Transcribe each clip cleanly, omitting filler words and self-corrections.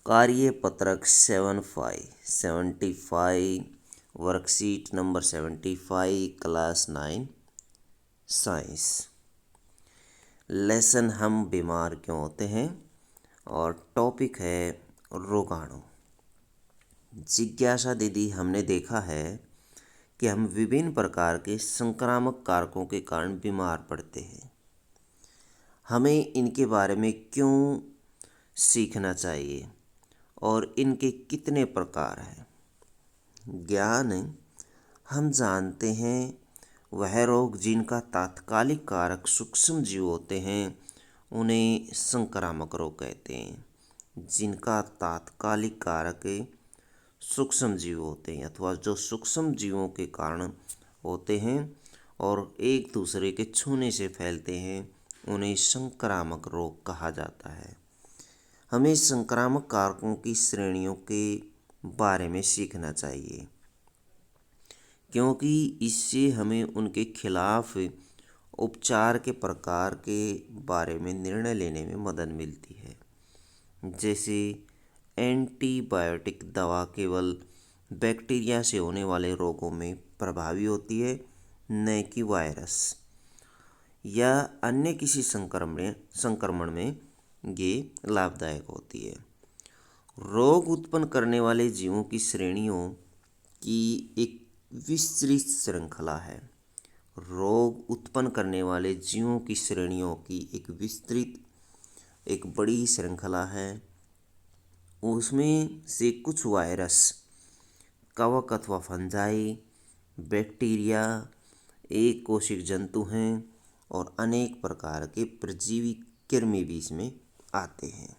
कार्यपत्रक 75 worksheet number 75 class 9 science. Lesson हम बीमार क्यों होते हैं और टॉपिक है रोगाणु। जिज्ञासा दीदी, हमने देखा है कि हम विभिन्न प्रकार के संक्रामक कारकों के कारण बीमार पड़ते हैं। हमें इनके बारे में क्यों सीखना चाहिए और इनके कितने प्रकार हैं। ज्ञान हम जानते हैं वह रोग जिनका तात्कालिक कारक सूक्ष्म जीव होते हैं उन्हें संक्रामक रोग कहते हैं। जिनका तात्कालिक कारक सूक्ष्म जीव होते हैं अथवा जो सूक्ष्म जीवों के कारण होते हैं और एक दूसरे के छूने से फैलते हैं उन्हें संक्रामक रोग कहा जाता है। हमें संक्रामक कारकों की श्रेणियों के बारे में सीखना चाहिए क्योंकि इससे हमें उनके खिलाफ उपचार के प्रकार के बारे में निर्णय लेने में मदद मिलती है। जैसे एंटीबायोटिक दवा केवल बैक्टीरिया से होने वाले रोगों में प्रभावी होती है, न कि वायरस या अन्य किसी संक्रमण में ये लाभदायक होती है। रोग उत्पन्न करने वाले जीवों की श्रेणियों की एक विस्तृत श्रृंखला है। रोग उत्पन्न करने वाले जीवों की श्रेणियों की एक विस्तृत एक बड़ी श्रृंखला है। उसमें से कुछ वायरस, कवक अथवा फंजाई, बैक्टीरिया, एक कोशिक जंतु हैं और अनेक प्रकार के परजीवी कृमि भी इसमें आते हैं।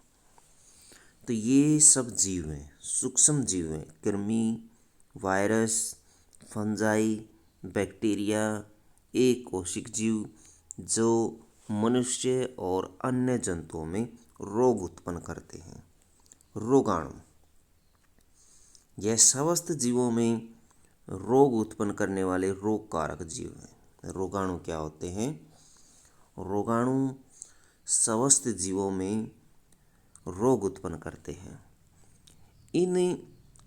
तो ये सब जीव हैं, सूक्ष्म जीव हैं। कृमि, वायरस, फंजाई, बैक्टीरिया, एक कोशिक जीव जो मनुष्य और अन्य जंतुओं में रोग उत्पन्न करते हैं। रोगाणु यह समस्त जीवों में रोग उत्पन्न करने वाले रोग कारक जीव हैं। रोगाणु क्या होते हैं? रोगाणु समस्त जीवों में रोग उत्पन्न करते हैं। इन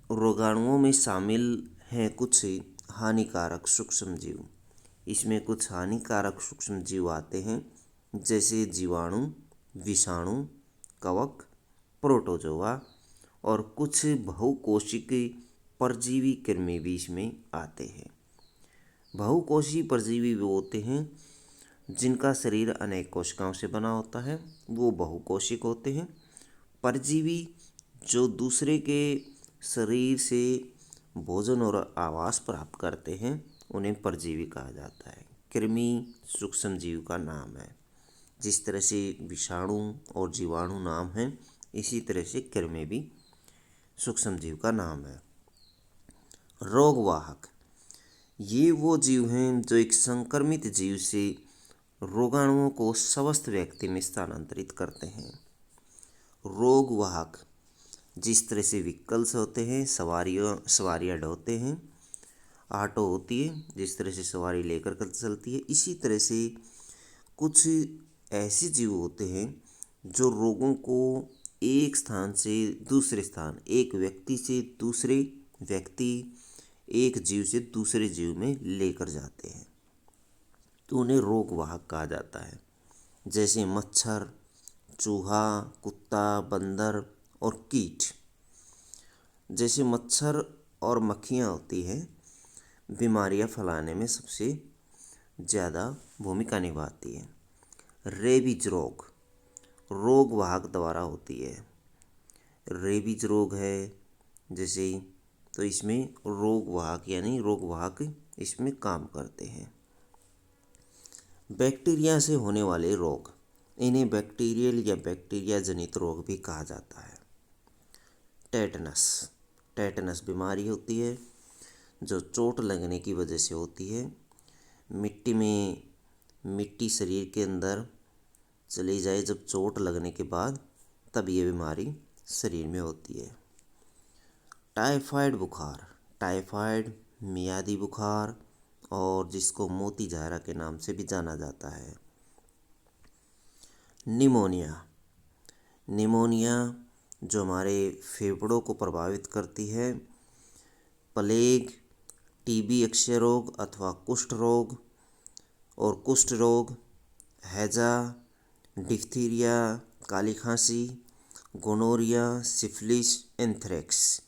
रोगाणुओं में शामिल हैं कुछ हानिकारक सूक्ष्म जीव। इसमें कुछ हानिकारक सूक्ष्म जीव आते हैं जैसे जीवाणु, विषाणु, कवक, प्रोटोजोआ और कुछ बहुकोशिक परजीवी कृमि भी इसमें आते हैं। बहुकोषीय परजीवी वो होते हैं जिनका शरीर अनेक कोशिकाओं से बना होता है, वो बहुकोशिक होते हैं। परजीवी जो दूसरे के शरीर से भोजन और आवास प्राप्त करते हैं उन्हें परजीवी कहा जाता है। कृमि सूक्ष्म जीव का नाम है। जिस तरह से विषाणु और जीवाणु नाम है, इसी तरह से कृमि भी सूक्ष्म जीव का नाम है। रोगवाहक ये वो जीव हैं जो एक संक्रमित जीव से रोगाणुओं को स्वस्थ व्यक्ति में स्थानांतरित करते हैं। रोगवाहक जिस तरह से व्हीकल्स होते हैं, सवारियाँ ढोते हैं, ऑटो होती है जिस तरह से सवारी लेकर कर चलती है, इसी तरह से कुछ ऐसे जीव होते हैं जो रोगों को एक स्थान से दूसरे स्थान, एक व्यक्ति से दूसरे व्यक्ति, एक जीव से दूसरे जीव में लेकर जाते हैं, तो उन्हें रोगवाहक कहा जाता है। जैसे मच्छर, चूहा, कुत्ता, बंदर और कीट। जैसे मच्छर और मक्खियाँ होती हैं, बीमारियाँ फैलाने में सबसे ज़्यादा भूमिका निभाती है। रेबीज रोग रोगवाहक द्वारा होती है। रेबीज रोग है जैसे, तो इसमें रोगवाहक यानी रोगवाहक इसमें काम करते हैं। बैक्टीरिया से होने वाले रोग, इन्हें बैक्टीरियल या बैक्टीरिया जनित रोग भी कहा जाता है। टेटनस बीमारी होती है जो चोट लगने की वजह से होती है। मिट्टी शरीर के अंदर चली जाए जब चोट लगने के बाद, तब ये बीमारी शरीर में होती है। टाइफाइड बुखार, टाइफाइड मियादी बुखार और जिसको मोती झारा के नाम से भी जाना जाता है। निमोनिया जो हमारे फेफड़ों को प्रभावित करती है। प्लेग, टीबी अक्षय रोग अथवा कुष्ठ रोग और कुष्ठ रोग, हैजा, डिप्थीरिया, काली खांसी, गोनोरिया, सिफिलिस, एंथ्रेक्स,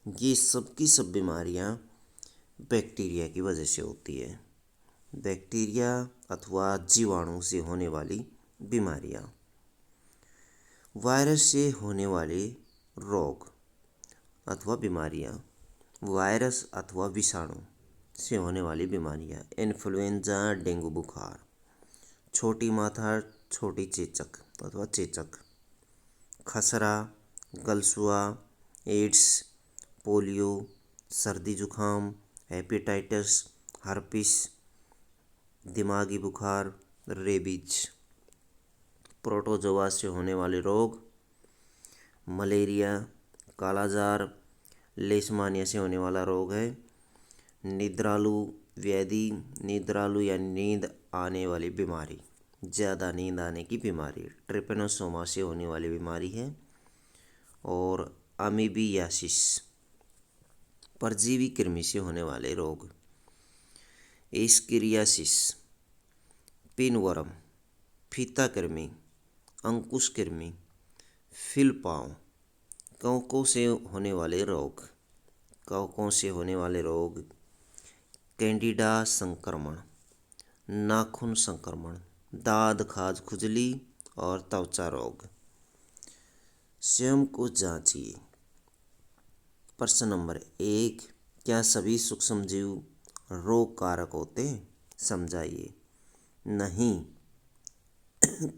ये सब की सब बीमारियां बैक्टीरिया की वजह से होती है। बैक्टीरिया अथवा जीवाणु से होने वाली बीमारियां। वायरस से होने वाले रोग अथवा बीमारियां। वायरस अथवा विषाणु से होने वाली बीमारियां। इन्फ्लुएंजा, डेंगू बुखार, छोटी माथा, छोटी चेचक अथवा चेचक, खसरा, गलसुआ, एड्स, पोलियो, सर्दी जुखाम, हेपेटाइटिस, हर्पिस, दिमागी बुखार, रेबीज। प्रोटोजोआ से होने वाले रोग, मलेरिया, कालाजार, लेशमानिया से होने वाला रोग है। निद्रालु व्याधि, निद्रालु या नींद आने वाली बीमारी, ज़्यादा नींद आने की बीमारी, ट्रिपेनोसोमा से होने वाली बीमारी है। और अमीबियासिस, परजीवी कृमि से होने वाले रोग। एस्केरियासिस, पिनवर्म, फीता कृमि, अंकुश कृमि, फिलपांव, कवकों से होने वाले रोग। कवकों से होने वाले रोग, कैंडिडा संक्रमण, नाखून संक्रमण, दाद, खाज, खुजली और त्वचा रोग। स्वयं को जांचिए। प्रश्न नंबर 1, क्या सभी सूक्ष्मजीव रोग कारक होते हैं? समझाइए। नहीं,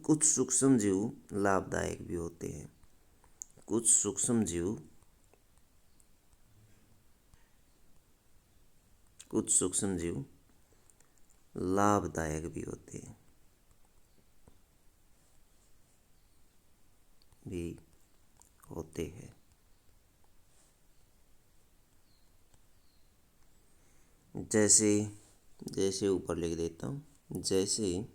कुछ सूक्ष्मजीव लाभदायक भी होते हैं। कुछ सूक्ष्मजीव लाभदायक भी होते हैं। जैसे ऊपर लिख देता हूँ, जैसे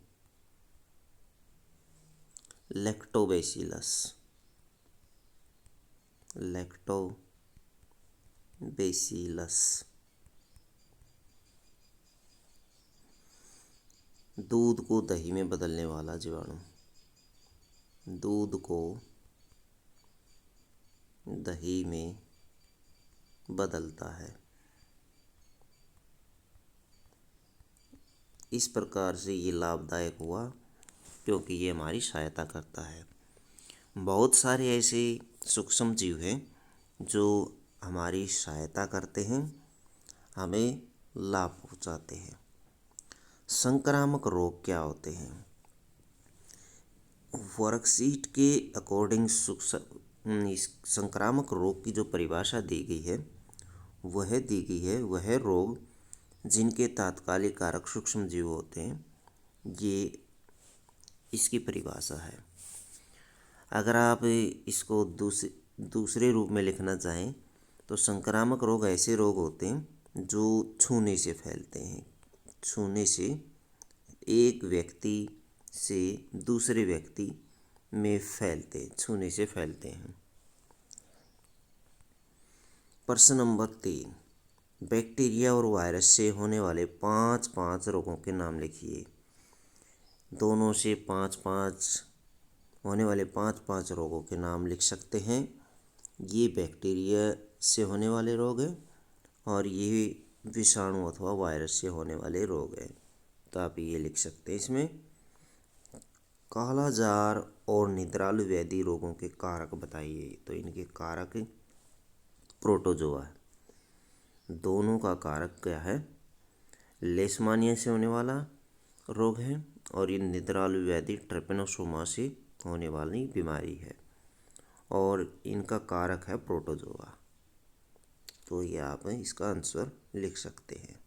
लैक्टोबैसिलस, दूध को दही में बदलने वाला जीवाणु। दूध को दही में बदलता है। इस प्रकार से ये लाभदायक हुआ क्योंकि ये हमारी सहायता करता है। बहुत सारे ऐसे सूक्ष्म जीव हैं जो हमारी सहायता करते हैं, हमें लाभ पहुंचाते हैं। संक्रामक रोग क्या होते हैं? वर्कशीट के अकॉर्डिंग संक्रामक रोग की जो परिभाषा दी गई है वह रोग जिनके तात्कालिक कारक सूक्ष्म जीव होते हैं, ये इसकी परिभाषा है। अगर आप इसको दूसरे रूप में लिखना चाहें तो संक्रामक रोग ऐसे रोग होते हैं जो छूने से फैलते हैं। छूने से एक व्यक्ति से दूसरे व्यक्ति में छूने से फैलते हैं। प्रश्न नंबर 3, बैक्टीरिया और वायरस से होने वाले 5 रोगों के नाम लिखिए। दोनों से 5 होने वाले 5 रोगों के नाम लिख सकते हैं। ये बैक्टीरिया से होने वाले रोग हैं और ये विषाणु अथवा वायरस से होने वाले रोग हैं। तो आप ये लिख सकते हैं इसमें। कालाजार और निद्रालु व्याधि रोगों के कारक बताइए। तो इनके कारक प्रोटोजोआ है। दोनों का कारक क्या है? लेशमानिया से होने वाला रोग है और ये निद्रालु व्याधि ट्रिपेनोसोमा से होने वाली बीमारी है और इनका कारक है प्रोटोजोआ। तो ये आप इसका आंसर लिख सकते हैं।